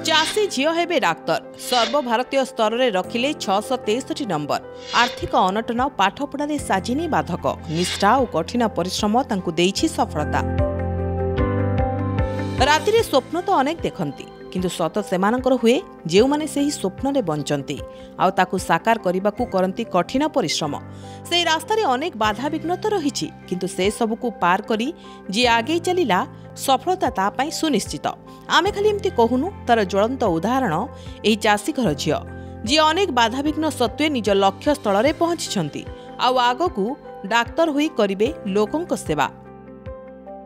चाषी झील हेबे डाक्तर सर्वभारतीय स्तर में रखिले 663 नंबर। आर्थिक अनटन पाठपढ़े साजिनी बाधक निष्ठा और कठिन परिश्रम तांकु देइछि सफलता। राति स्वप्न तो अनेक देखती किंतु सत सेमानकर हुए जो माने से ही स्वप्न रे बंचंती आउ ताकु साकार करबाकू करंती कठिन परिश्रम। से रास्तार अनेक बाधा विघ्न तो रही किंतु से सबको पार करी जी आगे चलिला सफलता ता पाई सुनिश्चित। आमे खाली एमती कहूनु तार ज्वलंत उदाहरण एही चाषी घर झियो जी अनेक बाधा विघ्न सत्वे निज लक्ष्य स्थल रे पहुंची आउ आगकू डाक्तर होई करिवे लोकंक सेवा।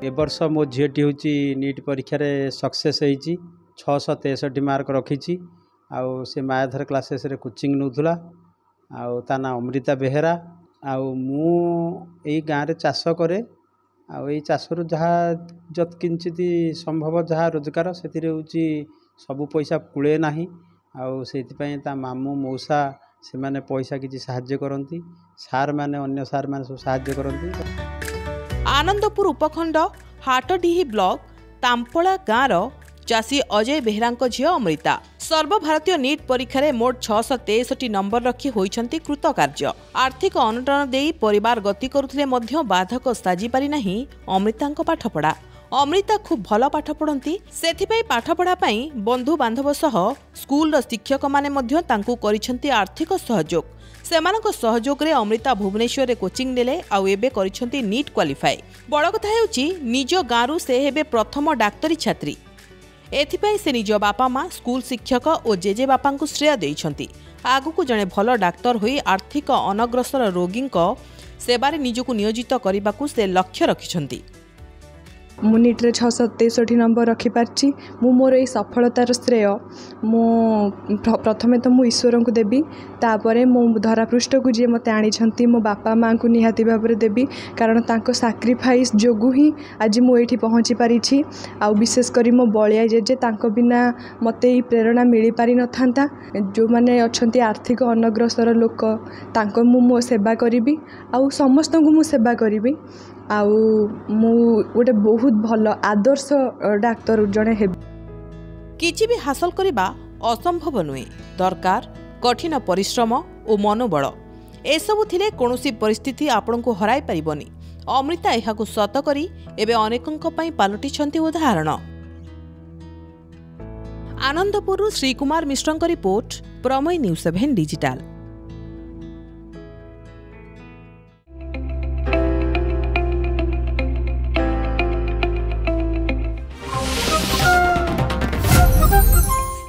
ए वर्ष मो झीटी होची नीट परीक्षा रे सक्सेस होईची 663 मार्क रखी आउ से मायाधर क्लासेस रे कोचिंग नौथुला आउ ता ना अमृता बेहेरा आउ मु एई गाँ रे चाष करे आउ एई चाषरु जहाँ जत किंचित संभव जहाँ रोजगार से सब पैसा पुले नाही आउ सेति ता मामू मौसा से माने पैसा किछि सहाय्य करंती सार माने अन्य सार माने सब सहाय्य करंती। आनंदपुर उपखंड हाटडीही ब्लॉक तांपला गाँव चाषी अजय बेहरा झील अमृता सर्वभारतीय नीट परीक्षा रे मोट 663 नंबर रखी होइछंती कृतकार्य। आर्थिक अनटन देई परिवार गति करुथिले मध्य बाधक साजी पारि नाही अमृतांक पाठपढ़ा। अमृता खूब भल पाठ पढ़ती सेथिपई पाठपढ़ा पई बंधु बांधव सह स्कूल शिक्षक माने मध्य तांकु करिछंती आर्थिक सहयोग। सेमानक सहयोग रे अमृता भुवनेश्वर रे कोचिंग नेले आउ एबे करिछंती नीट क्वालिफाई। बड़ कथा हेउची निज गाँरु से हेबे प्रथम डाक्तरी छात्री। एथिपई से निज बापा माँ स्कूल शिक्षक और जेजे बापा को श्रेय देइछंती। आगुकू जणे भल डाक्तर होई आर्थिक अनग्रसर रोगी सेवारे निजको नियोजित करने से लक्ष्य रखिछंती। मु नीट रे 663 नंबर रखिपारछि। मु मोर ए सफलतार श्रेय मु प्रथमे तो मु ईश्वर को देबी तापरे मु धरापृष्ठ को जे मते आनी छंती मो बापा माँ को निहाती भाबरे देबी कारण तांको सैक्रिफाइस जोगु ही आज मु एठी पहुँची पारिछि। आ विशेष करी मो बलिया जेजे तांको बिना मते ई प्रेरणा मिली पारि न थांता। जो माने अछंती आर्थिक अनग्रसर लोक तांको मु सेवा करिबी आ समस्त को मु सेवा करिबी आउ मु गोटे बहुत भल आदर्श डाक्तर जड़े हे। किछि भी हासिल करबा असंभव नुहे दरकार कठिन परिश्रम और मनोबल। एसबु थिले कोनोसी परिस्थिति आपन को हराई परिबनी। अमृता एहाकु सत करी एबे अनेकंक पई पालटी छंती उदाहरण। आनंदपुर श्री कुमार मिश्रंक रिपोर्ट प्रमय न्यूज 7 डिजिटल।